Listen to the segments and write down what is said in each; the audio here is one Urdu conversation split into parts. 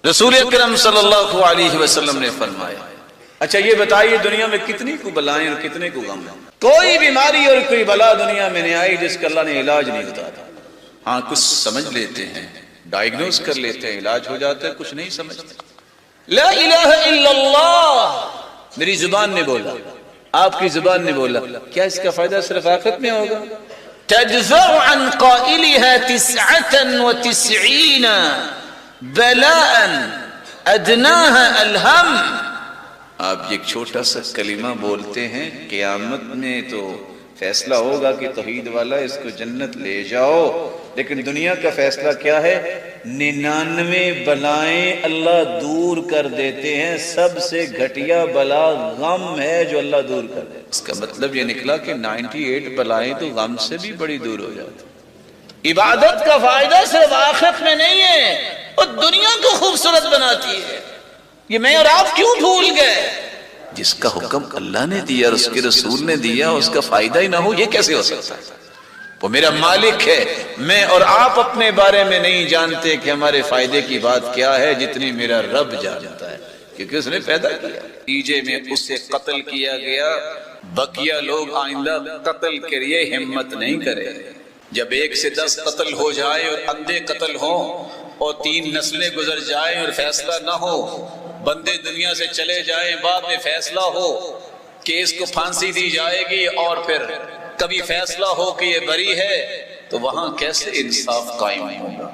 رسول اکرم صلی اللہ علیہ وسلم نے فرمایا، اچھا یہ بتائیے دنیا میں کتنی کو بلائیں اور کتنے کو غم ہیں؟ کوئی بیماری اور کوئی بلا دنیا میں نہیں آئی جس کا اللہ نے علاج نہیں بتایا۔ ہاں کچھ سمجھ لیتے ہیں، ڈائیگنوز کر لیتے ہیں، علاج ہو جاتا ہے، کچھ نہیں سمجھتے۔ لا الہ الا اللہ میری زبان نے بولا، آپ کی زبان نے بولا، کیا اس کا فائدہ صرف آخرت میں ہوگا؟ تدفع عن قائلها 99 بلاء ادناها الہم۔ آپ ایک چھوٹا سا کلمہ بولتے ہیں، قیامت میں تو فیصلہ ہوگا کہ توحید والا اس کو جنت لے جاؤ، لیکن دنیا کا فیصلہ کیا ہے؟ 99 بلائیں اللہ دور کر دیتے ہیں، سب سے گھٹیا بلا غم ہے جو اللہ دور کر دے۔ اس کا مطلب یہ نکلا کہ 98 بلائیں تو غم سے بھی بڑی دور ہو جاتی۔ عبادت کا فائدہ صرف آخرت میں نہیں ہے، وہ دنیا کو خوبصورت بناتی ہے۔ یہ میں اور آپ کیوں بھول گئے؟ جس کا حکم اللہ نے دیا اور اس کے رسول نے دیا، اس کا فائدہ ہی نہ ہو، یہ کیسے ہو سکتا ہے؟ وہ میرا مالک ہے، میں اور آپ اپنے بارے میں نہیں جانتے کہ ہمارے فائدے کی بات کیا ہے، جتنی میرا رب جانتا ہے، کیونکہ اس نے پیدا کیا۔ نتیجے میں اسے قتل کیا گیا، بقیہ لوگ آئندہ قتل کے لیے ہمت نہیں کرے۔ جب 1 سے 10 قتل ہو جائے اور اندھے قتل ہوں اور 3 نسلیں گزر جائیں اور فیصلہ نہ ہو، بندے دنیا سے چلے جائیں، بعد میں فیصلہ ہو کہ اس کو پھانسی دی جائے گی اور پھر کبھی فیصلہ ہو کہ یہ بری ہے، تو وہاں کیسے انصاف قائم ہوگا؟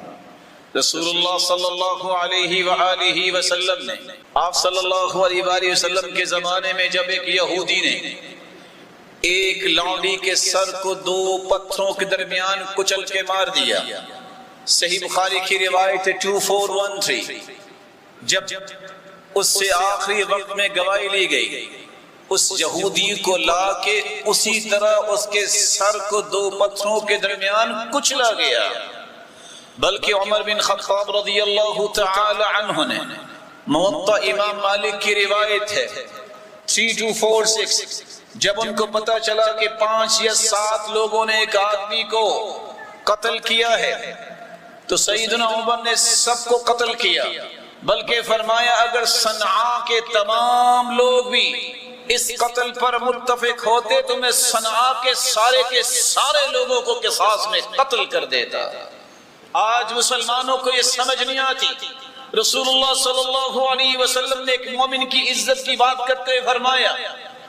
رسول اللہ صلی اللہ علیہ وآلہ وسلم نے، آپ صلی اللہ علیہ وآلہ وسلم کے زمانے میں جب ایک یہودی نے ایک لونڈی کے سر کو 2 پتھروں کے درمیان کچل کے مار دیا، صحیح بخاری کی روایت 2413، جب اس سے آخری وقت میں گواہی لی گئی، اس یہودی کو لا کے اسی طرح اس کے سر کو 2 پتھروں کے درمیان کچلا گیا۔ بلکہ عمر بن خطاب رضی اللہ تعالی عنہ نے، موطا امام مالک کی روایت ہے 3246، جب ان کو پتا چلا کہ 5 یا 7 لوگوں نے ایک آدمی کو قتل کیا ہے، تو سیدنا عمر نے سب کو قتل کیا، بلکہ فرمایا اگر صنعاء کے تمام لوگ بھی اس قتل پر متفق ہوتے تو میں صنعاء کے سارے لوگوں کو قصاص میں قتل کر دیتا۔ آج مسلمانوں کو یہ سمجھ نہیں آتی۔ رسول اللہ صلی اللہ علیہ وسلم نے ایک مومن کی عزت کی بات کرتے ہوئے فرمایا،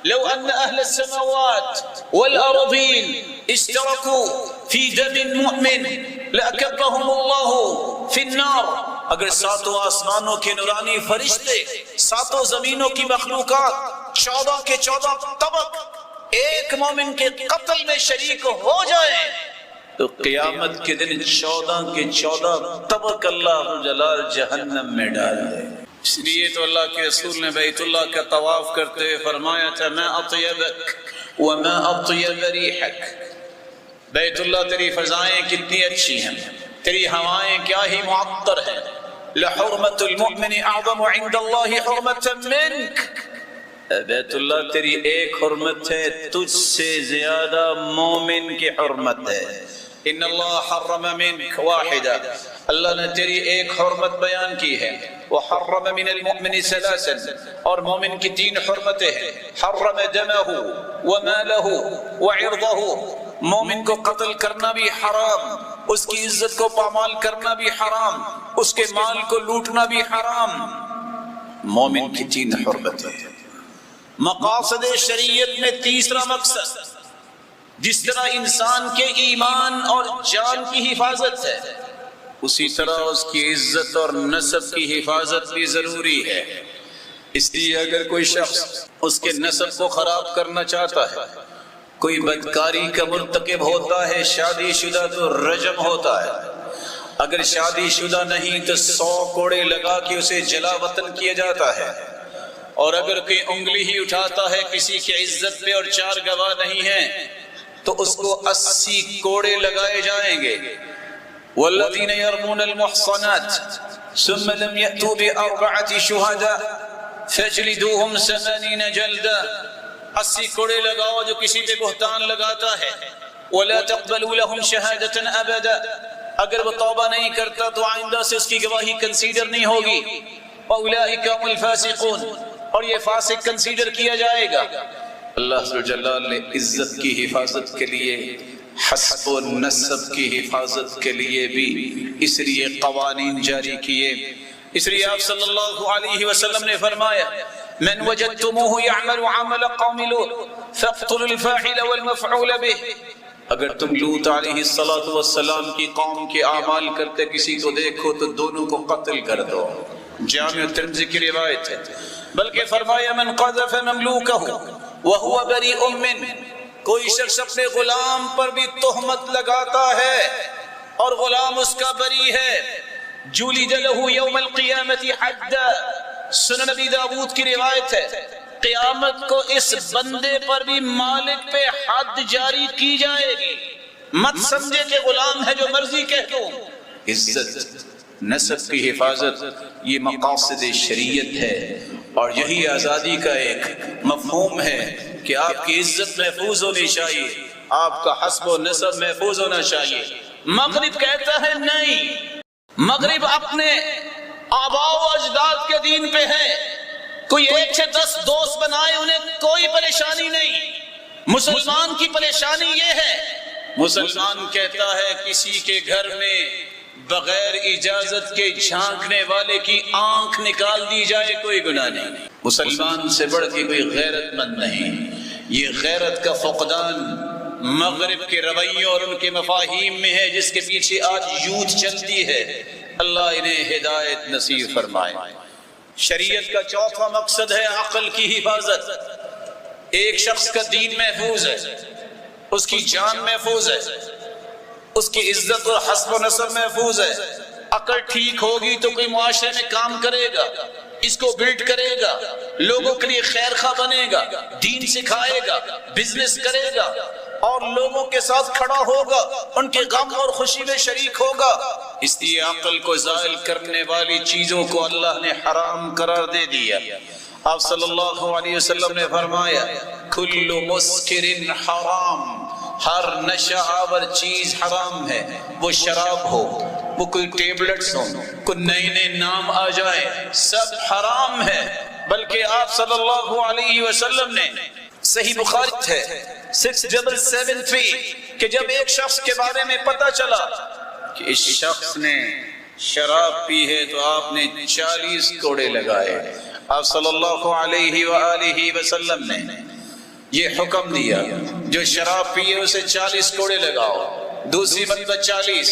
لو ان اہل السماوات والارضین اشترکوا فی دم مؤمن لأکبهم اللہ فی النار۔ اگر 7 آسمانوں کے نورانی فرشتے، 7 زمینوں کی مخلوقات، 14 کے 14 طبق ایک مومن کے قتل میں شریک ہو جائیں تو قیامت کے دن 14 کے 14 طبق اللہ جلال جہنم میں ڈال دے۔ اس لیے تو اللہ کے رسول نے بیت اللہ کا طواف کرتے ہوئے فرمایا تھا، ما اطیبک وما اطیب ریحک، بیت اللہ تیری فضائیں کتنی اچھی ہیں، تیری ہوائیں کیا ہی معطر ہیں، لحرمت المؤمن اعظم عند اللہ حرمت منک، بیت اللہ تیری ایک حرمت ہے، تجھ سے زیادہ مومن کی حرمت ہے۔ ان اللہ حرم منک واحدہ، اللہ نے تیری ایک حرمت بیان کی ہے، وحرم من المؤمن ثلاثا، اور مومن کی 3 حرمتیں ہیں، حرم دمہ ومالہ وعرضہ، مومن کو قتل کرنا بھی حرام، اس کی عزت کو پامال کرنا بھی حرام، اس کے مال کو لوٹنا بھی حرام۔ مومن کی 3 حرمتیں ہیں۔ مقاصد شریعت میں تیسرا مقصد، جس طرح انسان کے ایمان اور جان کی حفاظت ہے، اسی طرح اس کی عزت اور نسب کی حفاظت بھی ضروری ہے۔ اس لیے اگر کوئی شخص اس کے نسب کو خراب کرنا چاہتا ہے، کوئی بدکاری کا مرتکب ہوتا ہے، شادی شدہ تو رجم ہوتا ہے، اگر شادی شدہ نہیں تو 100 کوڑے لگا کے اسے جلا وطن کیا جاتا ہے، اور اگر کوئی انگلی ہی اٹھاتا ہے کسی کی عزت پہ اور 4 گواہ نہیں ہیں تو اس کو 80 کوڑے لگائے جائیں گے۔ والذین یرمون المحصنات ثم لم یأتوا بأربعة شہداء فاجلدوهم 80 جلدہ، 80 کوڑے لگاؤ جو کسی پہ بہتان لگاتا ہے، ولا تقبلوا لهم شہادة ابدا، اگر وہ توبہ نہیں کرتا تو آئندہ سے اس کی گواہی کنسیڈر نہیں ہوگی. اولئک هم الفاسقون، اور یہ فاسق کنسیڈر کیا جائے گا. اللہ جلال نے عزت کی حفاظت کے لیے، حسب و نسب کی حفاظت کے لیے بھی اس لیے قوانین جاری کیے. اس لیے آپ صلی اللہ علیہ وسلم نے فرمایا من وجدتموه يعمل عمل قوم لوط فاقتلوا الفاعل والمفعول به. اگر تم لوط علیہ السلام کی قوم کے اعمال کرتے کسی کو دیکھو تو دونوں کو قتل کر دو. جامع ترمذی کی روایت ہے. بلکہ فرمایا من قذف مملوکه وهو بريء منه، کوئی شخص اپنے غلام پر بھی تہمت لگاتا ہے اور غلام اس کا بری ہے، جلد له یوم القیامت حدا. سنن نبی داؤد کی روایت ہے قیامت کو اس بندے پر بھی مالک پہ حد جاری کی جائے گی. مت سمجھے کہ غلام ہے جو مرضی کہہ دو. عزت نسب کی حفاظت یہ مقاصد شریعت ہے، اور یہی آزادی کا ایک مفہوم ہے کہ آپ کی عزت محفوظ ہونی چاہیے، آپ کا حسب و نسب محفوظ ہونا چاہیے. مغرب کہتا ہے نہیں، مغرب اپنے آباء و اجداد کے دین پہ ہے. کوئی 1 سے 10 دوست بنائے انہیں کوئی پریشانی نہیں. مسلمان کی پریشانی یہ ہے، مسلمان کہتا ہے کسی کے گھر میں بغیر اجازت کے جھانکنے والے کی آنکھ نکال دی جائے کوئی گناہ نہیں. مسلمان سے بڑھ کے کوئی غیرت مند نہیں. یہ غیرت کا فقدان مغرب کے رویوں اور ان کے مفاہیم میں ہے، جس کے پیچھے آج یوتھ چلتی ہے. اللہ انہیں ہدایت نصیب فرمائے. شریعت کا چوتھا مقصد ہے عقل کی حفاظت. ایک شخص کا دین محفوظ ہے، اس کی جان محفوظ ہے، اس کی عزت اور حسب و نسب محفوظ ہے. عقل ٹھیک ہوگی تو کوئی معاشرے میں کام کرے گا، اس کو بلڈ کرے گا، لوگوں کے لیے خیر خواہ بنے گا، دین سکھائے گا، بزنس کرے گا، اور لوگوں کے ساتھ کھڑا ہوگا، ان کے غم اور خوشی میں شریک ہوگا. اس لیے عقل کو زائل کرنے والی چیزوں کو اللہ نے حرام قرار دے دیا. آپ صلی اللہ علیہ وسلم نے فرمایا کل مسکر حرام، ہر نشہ آور چیز حرام ہے. وہ شراب ہو، وہ کوئی ٹیبلٹس ہو، کوئی نئے نئے نام آ جائے، سب حرام ہے. بلکہ آپ صلی اللہ علیہ وسلم نے صحیح بخاری ہے 6773 کہ جب ایک شخص کے بارے میں پتہ چلا کہ اس شخص نے شراب پی ہے تو آپ نے 40 کوڑے لگائے. آپ صلی اللہ علیہ وآلہ وسلم نے یہ حکم دیا جو شراب پیے اسے 40 کوڑے لگاؤ، دوسری مرتبہ 40،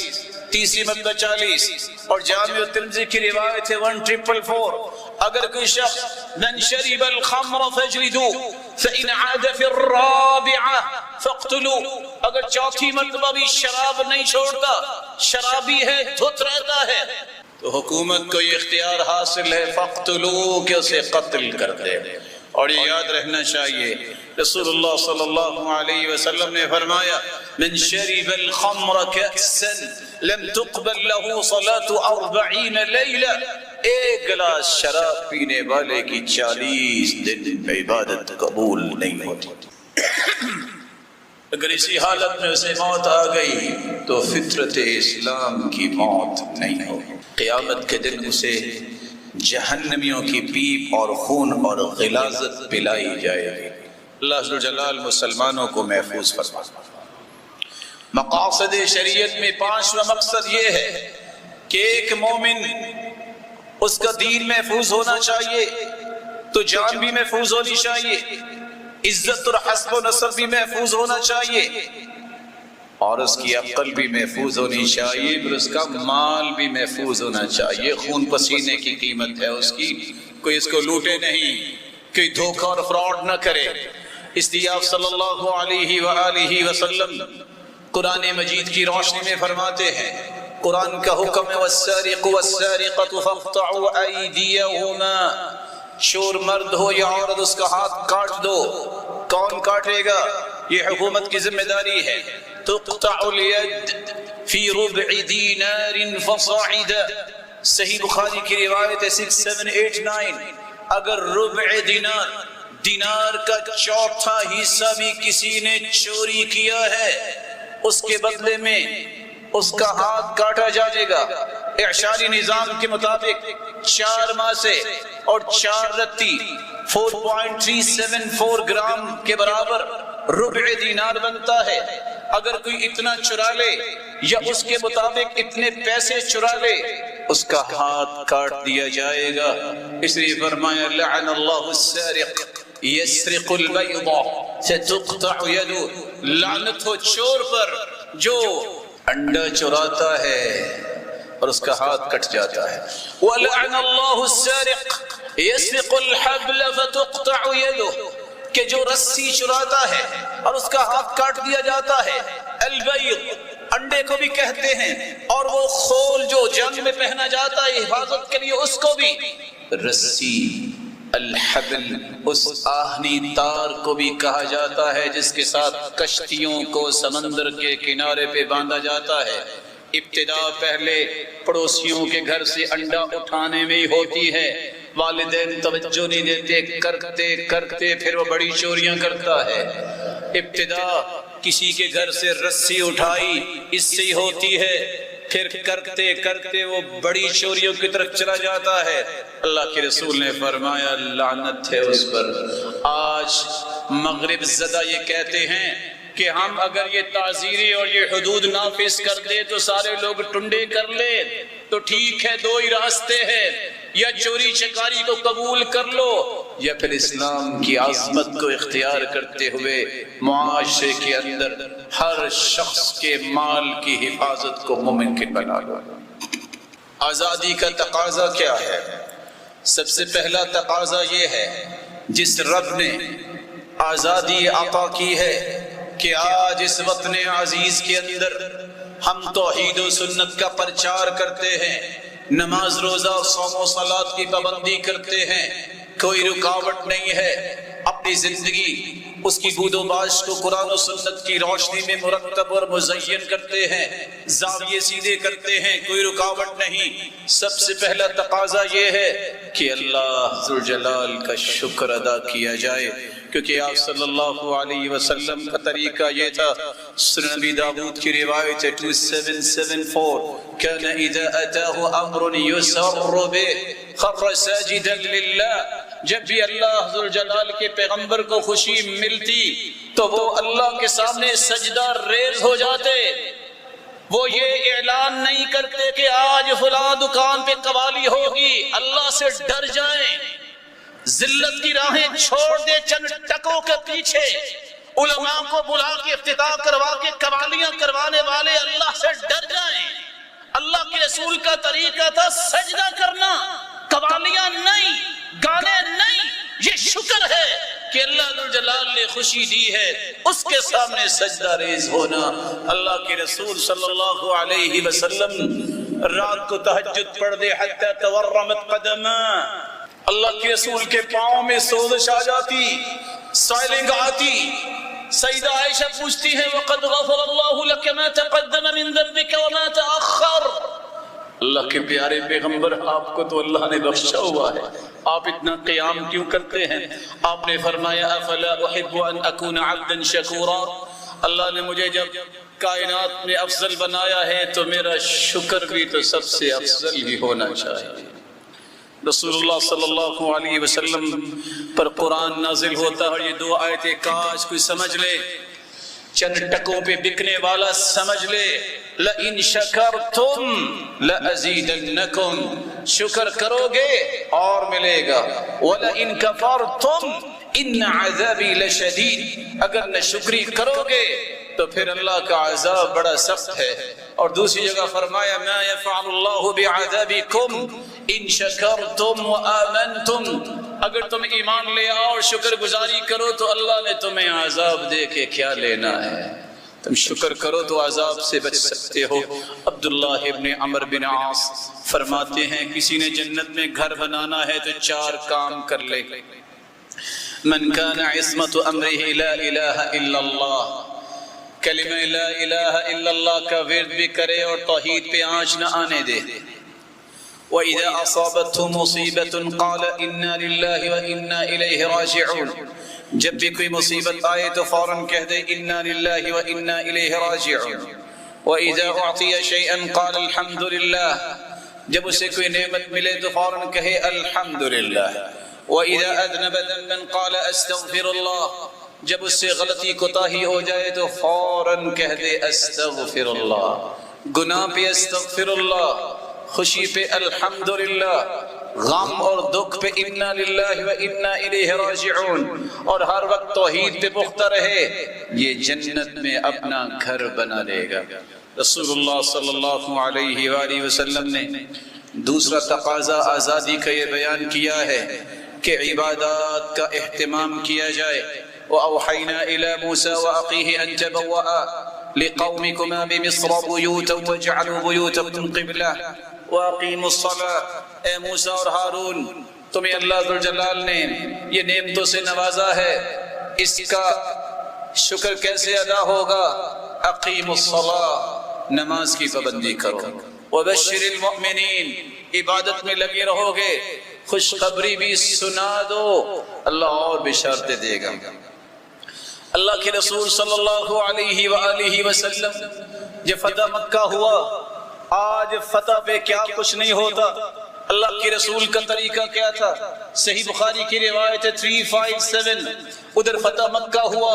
تیسری مرتبہ 40، اور جامع ترمذی کی روایت ہے 1444 اگر کوئی شخص من شرب الخمر فاجلدوا فإن عاد في الرابعة فاقتلوا، اگر چوتھی مرتبہ بھی شراب نہیں چھوڑتا، شرابی ہے، دھت رہتا ہے، تو حکومت کو یہ اختیار حاصل ہے فاقتلوا کہ اسے قتل کر دے. اور یہ یاد رہنا چاہیے رسول اللہ صلی اللہ علیہ وسلم نے فرمایا من شرب الخمر كأسا لم تقبل له صلاة 40 لیلہ، ایک گلاس شراب پینے والے کی 40 دن عبادت قبول نہیں ہوتی. اگر اسی حالت میں اسے موت آ گئی تو فطرت اسلام کی موت نہیں ہوگی. قیامت کے دن اسے جہنمیوں کی پیپ اور خون اور غلاظت پلائی جائے گی. اللہ عز و جلال مسلمانوں کو محفوظ فرمائے. مقاصد شریعت میں 5واں مقصد یہ ہے کہ ایک مومن اس کا دین محفوظ ہونا چاہیے تو جان بھی محفوظ ہونی چاہیے، عزت اور حسب و نسب بھی محفوظ ہونا چاہیے، اور اس کی عقل بھی محفوظ ہونی چاہیے، پھر اس کا مال بھی محفوظ ہونا چاہیے. خون پسینے کی قیمت ہے اس کی، کوئی اس کو لوٹے نہیں، کوئی دھوکہ اور فراڈ نہ کرے. اس لیے آپ صلی اللہ علیہ وآلہ وسلم قرآن مجید کی روشنی میں فرماتے ہیں، قرآن کا حکم ہے والسارق والسارقۃ فاقطعوا ایدیہما، شور مرد ہو یا عورت اس کا ہاتھ کاٹ دو. کون کاٹے گا؟ یہ حکومت کی ذمہ داری ہے. تقطع الید فی ربع دینار فصاعدا، صحیح بخاری کی روایت ہے 6789 اگر ربع دینار کا چوتھا حصہ بھی کسی نے چوری کیا ہے، اس کے بدلے میں اس کا ہاتھ کاٹا جائے گا۔ اعشاری نظام کے مطابق 4 ماہ سے اور 4 رتی 4.374 گرام کے برابر ربع دینار بنتا ہے۔ اگر کوئی اتنا چرا لے یا اس کے مطابق اتنے پیسے چرا لے، اس کا ہاتھ کاٹ دیا جائے گا۔ اس لیے فرمایا لعن اللہ السارق یسرق البیض ستقطع یدہ، لعنت ہو چور پر جو انڈا چراتا ہے اور اس کا ہاتھ کٹ جاتا ہے۔ وَلَعْنَ اللَّهُ السَّارِقَ يَسْرِقُ الْحَبْلَ فَتُقْطَعُ يَدُهُ، کہ جو رسی چراتا ہے اور اس کا ہاتھ کاٹ دیا جاتا ہے۔ البیض انڈے کو بھی کہتے ہیں، اور وہ خول جو جنگ میں پہنا جاتا ہے حفاظت کے لیے، اس کو بھی رسی۔ الحبل اس آہنی تار کو بھی کہا جاتا ہے جس کے ساتھ کشتیوں کو سمندر کے کنارے پہ باندھا جاتا ہے۔ ابتدا پہلے پڑوسیوں کے گھر سے انڈا اٹھانے میں ہی ہوتی ہے، والدین توجہ نہیں دیتے، کرتے کرتے پھر وہ بڑی چوریاں کرتا ہے۔ ابتدا کسی کے گھر سے رسی اٹھائی، اس سے ہی ہوتی ہے، پھر کرتے کرتے وہ بڑی چوریوں کی طرف چلا جاتا ہے۔ اللہ کے رسول نے فرمایا لعنت ہے اس پر۔ آج مغرب زدہ یہ کہتے ہیں کہ ہم اگر یہ تعزیریں اور یہ حدود نافذ کر دے تو سارے لوگ ٹنڈے کر لے، تو ٹھیک ہے، 2 ہی راستے ہیں، یا چوری چکاری کو قبول کر لو یا پھر اسلام کی عظمت کو اختیار کرتے ہوئے معاشرے کے اندر ہر شخص کے مال کی حفاظت کو ممکن بنا لو۔ آزادی کا تقاضا کیا ہے؟ سب سے پہلا تقاضا یہ ہے، جس رب نے آزادی عطا کی ہے کہ آج اس وطن عزیز کے اندر ہم توحید و سنت کا پرچار کرتے ہیں، نماز روزہ اور صوم و صلات کی پابندی کرتے ہیں، کوئی رکاوٹ نہیں ہے، اپنی زندگی اس کی بود و باش کو قرآن و سنت کی روشنی میں مرتب اور مزین کرتے ہیں، زاویے سیدھے کرتے ہیں، کوئی رکاوٹ نہیں۔ سب سے پہلا تقاضا یہ ہے کہ اللہ ذوالجلال کا شکر ادا کیا جائے، کیونکہ آپ صلی اللہ علیہ وسلم کا طریقہ یہ تھا۔ سنن نبی داؤد کی روایت ہے 2774، كان اذا اتاه امر يسر به خر ساجدا لله، جب بھی اللہ ذوالجلال کے پیغمبر کو خوشی ملتی تو وہ اللہ کے سامنے سجدہ ریز ہو جاتے۔ وہ یہ اعلان نہیں کرتے کہ آج فلاں دکان پہ قوالی ہوگی، اللہ سے ڈر جائیں، ذلت کی راہیں چھوڑ دے، چند ٹکوں کے پیچھے علماء کو بلا کے افتتاح کروا کے قوالیاں کروانے والے اللہ سے ڈر جائیں۔ اللہ کے رسول کا طریقہ تھا سجدہ کرنا، قوالیاں نہیں، گانے نہیں۔ یہ شکر ہے کہ اللہ ذوالجلال نے خوشی دی ہے، اس کے سامنے سجدہ ریز ہونا۔ اللہ کے رسول صلی اللہ علیہ وسلم رات کو تہجد پڑھ دے حتی تورمت قدما، اللہ کے رسول کے پاؤں میں سوزش آ جاتی، سائلنگ آتی۔ سیدہ عائشہ پوچھتی ہے وَقَدْ غَفَرَ اللَّهُ لَكَ مَا تَقَدَّمَ مِن ذَنبِكَ وَمَا تَأَخَّرَ، اللہ کے پیارے پیغمبر آپ کو تو اللہ نے بخشا ہوا ہے، آپ اتنا قیام کیوں کرتے ہیں؟ آپ نے فرمایا أَفَلَا أُحِبُّ أَنْ أَكُونَ عَبْدًا شَكُورًا، اللہ نے مجھے جب کائنات میں افضل بنایا ہے تو میرا شکر بھی تو سب سے افضل ہی ہونا چاہیے۔ رسول اللہ صلی اللہ علیہ وسلم پر قرآن نازل ہوتا ہے، یہ 2 آیتیں کاش کوئی سمجھ لے، چند ٹکوں پہ بکنے والا سمجھ لے۔ لَإِن شَكَرْتُمْ لَأَزِيدَنَّكُمْ، شکر کرو گے اور ملے گا، وَلَإِن كَفَرْتُمْ إِنَّ عَذَابِي لَشَدِيدٌ، اگر ناشکری کرو گے تو پھر اللہ کا عذاب بڑا سخت ہے۔ اور دوسری جگہ فرمایا مَا يَفْعَلُ اللَّهُ بِعَذَابِكُمْ إِن شَكَرْتُمْ وَآمَنْتُمْ، اگر تم ایمان لے آؤ اور شکر گزاری کرو تو اللہ نے تمہیں عذاب دے کے کیا لینا ہے، تم شکر کرو تو عذاب سے بچ سکتے ہو۔ عبداللہ ابن عمر بن عاص فرماتے ہیں کسی نے جنت میں گھر بنانا ہے تو 4 کام کر لے۔ من کان عصمت امرہ لا الہ الا اللہ، کلمہ لا الہ الا اللہ کا ورد بھی کرے اور توحید پہ آنچ نہ آنے دے۔ وَإِذَا أَصَابَتْهُ مُصِيبَةٌ قَالَ إِنَّا لِلَّهِ وَإِنَّا إِلَيْهِ رَاجِعُونَ، جب بھی کوئی مصیبت آئے تو فوراً کہہ دے اِنَّا لِلَّهِ وَإِنَّا إِلَيْهِ رَاجِعُونَ۔ وَإِذَا أُعْطِيَ شَيْئًا قَالَ الْحَمْدُ لِلَّهِ، جب اسے کوئی نعمت ملے تو فوراً کہے الحمدللہ۔ وَإِذَا أَذْنَبَ ذَنْبًا قَالَ أَسْتَغْفِرُ اللَّهِ، جب اس سے غلطی کوتاہی ہو جائے تو فوراً کہہ دے استغفر اللہ۔ گناہ پہ استغفر اللہ، خوشی پہ الحمدللہ، غم اور دکھ پہ انا للہ و انا الیہ راجعون، اور ہر وقت توحید پہ پختہ رہے، یہ جنت میں اپنا گھر بنا لے گا۔ رسول اللہ صلی اللہ علیہ وآلہ وسلم نے دوسرا تقاضا آزادی کا یہ بیان کیا ہے کہ عبادات کا اہتمام کیا جائے۔ وَأَوْحَيْنَا إِلَى مُوسَى وَأَخِيهِ أَن تَبَوَّآ لِقَوْمِكُمَا بِمِصْرَ بُيُوتًا وَاجْعَلُوا بُيُوتَكُمْ قِبْلَةً وَأَقِيمُوا الصَّلَاةَ۔ اے موسیٰ اور ہارون، تمہیں اللہ ذوالجلال نے یہ نعمتوں سے نوازا ہے، اس کا شکر کیسے ادا ہوگا؟ اقیموا الصلاۃ، نماز کی پابندی کرو۔ وبشر المؤمنین، عبادت میں لگے رہو گے، خوشخبری بھی سنا دو، اللہ اور بشارتیں دے گا۔ اللہ کے رسول صلی اللہ علیہ وآلہ وسلم جب فتح مکہ ہوا، آج فتح پہ کیا کچھ نہیں ہوتا، اللہ کے رسول کا طریقہ کیا تھا؟ صحیح بخاری کی روایت 357، ادھر فتح مکہ ہوا،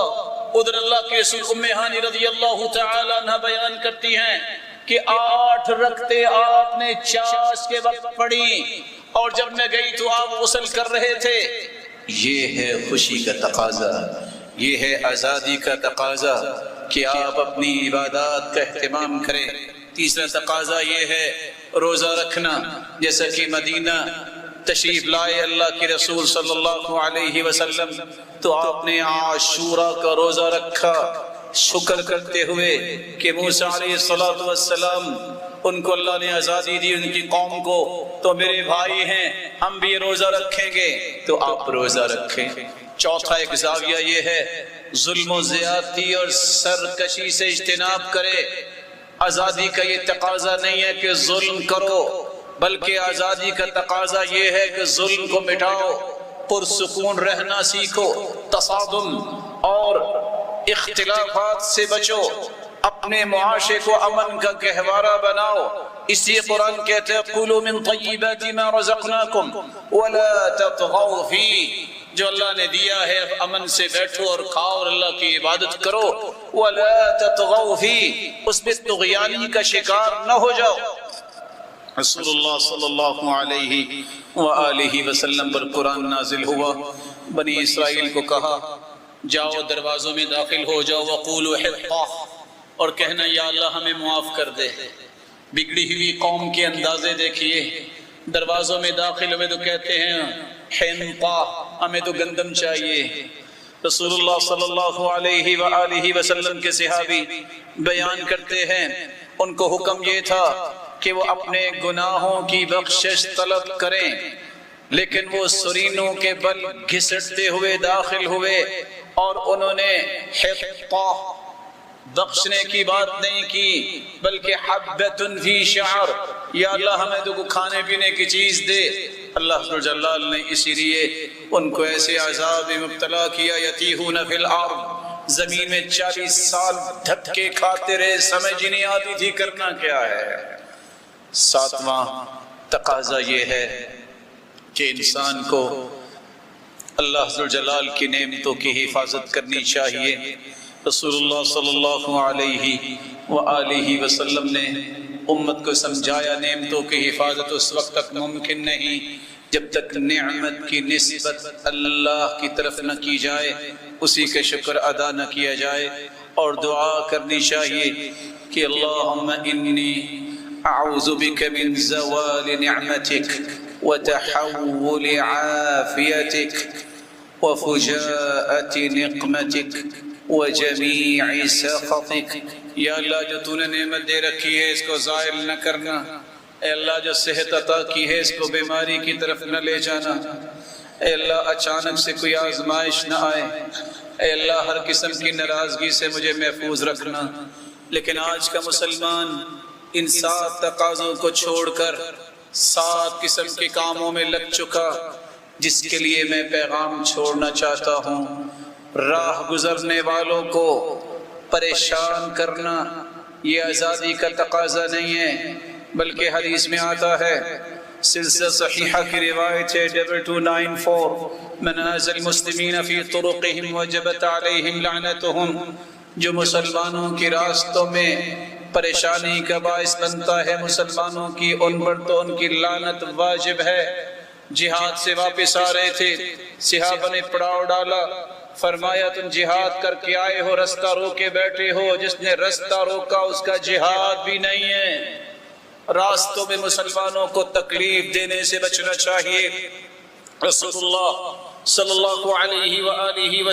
ادھر اللہ کے رسول ام ہانی رضی اللہ تعالی عنہ بیان کرتی ہیں کہ 8 رکعتیں آپ نے چاش کے وقت پڑھی، اور جب میں گئی تو آپ غسل کر رہے تھے۔ یہ ہے خوشی کا تقاضا، یہ ہے آزادی کا تقاضا کہ آپ اپنی عبادات کا اہتمام کریں۔ تیسرا تقاضا یہ ہے روزہ رکھنا، جیسا کہ مدینہ تشریف لائے اللہ کے رسول صلی اللہ علیہ وسلم تو آپ نے عاشورہ کا روزہ رکھا، شکر کرتے ہوئے کہ موسیٰ علیہ السلام ان کو اللہ نے آزادی دی، ان کی قوم کو، تو میرے بھائی ہیں، ہم بھی روزہ رکھیں گے، تو آپ روزہ رکھیں۔ چوتھا ایک زاویہ یہ ہے ظلم و زیادتی اور سرکشی سے اجتناب کرے۔ آزادی کا یہ تقاضا نہیں ہے کہ ظلم کرو، بلکہ آزادی کا تقاضا یہ ہے کہ ظلم کو مٹاؤ، پرسکون رہنا سیکھو، تصادم اور اختلافات سے بچو، اپنے معاشرے کو امن کا گہوارہ بناؤ۔ اس لیے قرآن کہتے ہیں قُولُوا مِن طَيِّبَاتِ مَا رَزَقْنَاكُمْ وَلَا تَطْغَوْا فِيهِ، جو اللہ نے دیا ہے امن سے بیٹھو اور کھاؤ اور اللہ کی عبادت کرو۔ وَلَا تَطْغَوْا فِيهِ، اس میں طغیانی کا شکار نہ ہو جاؤ۔ رسول اللہ صلی اللہ علیہ وآلہ وسلم پر قرآن نازل ہوا، بنی اسرائیل کو کہا جاؤ دروازوں میں داخل ہو جاؤ، وَقُولُوا حِطَّةٌ، اور کہنا یا اللہ ہمیں معاف کر دے۔ بگڑی ہوئی قوم کے اندازے دیکھیے، دروازوں میں داخل ہوئے تو کہتے ہیں حنطہ، ہمیں تو گندم چاہیے۔ رسول اللہ صلی اللہ علیہ وآلہ وسلم کے صحابی بیان کرتے ہیں ان کو حکم یہ تھا کہ وہ اپنے گناہوں کی بخشش طلب کریں، لیکن وہ سرینوں کے بل گھسٹتے ہوئے داخل ہوئے اور انہوں نے حطہ بخشنے کی بات نہیں کی، بلکہ حبۃ فی شعر، یا اللہ ہمیں تو کھانے پینے کی چیز دے۔ اللہ جلال نے اسی لیے ان کو ایسے عذاب مبتلا کیا، یتیہون فی الارض، زمین میں 40 سال دھکے کھاتے رہے، سمجھ نہیں آتی تھی کرنا کیا ہے۔ ساتواں تقاضا یہ ہے کہ انسان کو اللہ ذوالجلال کی نعمتوں کی حفاظت کرنی چاہیے۔ رسول اللہ صلی اللہ علیہ وآلہ وسلم نے امت کو سمجھایا نعمتوں کی حفاظت اس وقت تک ممکن نہیں جب تک نعمت کی نسبت اللہ کی طرف نہ کی جائے، اسی کے شکر ادا نہ کیا جائے، اور دعا کرنی چاہیے کہ اللہم انی اعوذ بک من زوال نعمتک وتحول عافیتک وفجاءت نقمتک وجمیع سخطک۔ یا اللہ جو تو نے نعمت دے رکھی ہے اس کو زائل نہ کرنا، اے اللہ جو صحت عطا کی ہے اس کو بیماری کی طرف نہ لے جانا، اے اللہ اچانک سے کوئی آزمائش نہ آئے، اے اللہ ہر قسم کی ناراضگی سے مجھے محفوظ رکھنا۔ لیکن آج کا مسلمان ان 7 تقاضوں کو چھوڑ کر 7 قسم کے کاموں میں لگ چکا، جس کے لیے میں پیغام چھوڑنا چاہتا ہوں۔ راہ گزرنے والوں کو پریشان کرنا، یہ آزادی کا تقاضا نہیں ہے، بلکہ حدیث میں آتا ہے، سلسلہ صحیحہ کی روایت ہے 2294، من نازل المسلمین فی طرقہم وجبت علیہم لعنتہم، جو مسلمانوں کے راستوں میں پریشانی کا باعث بنتا ہے مسلمانوں کی، ان پر تو ان کی لعنت واجب ہے۔ جہاد سے واپس آ رہے تھے، صحابہ نے پڑاؤ ڈالا، فرمایا تم جہاد کر کے آئے ہو، رستہ روکے بیٹھے ہو، جس نے رستہ روکا اس کا جہاد بھی نہیں ہے۔ راستوں میں مسلمانوں کو تکلیف دینے سے بچنا چاہیے۔ رسول اللہ صلی اللہ علیہ وآلہ وسلم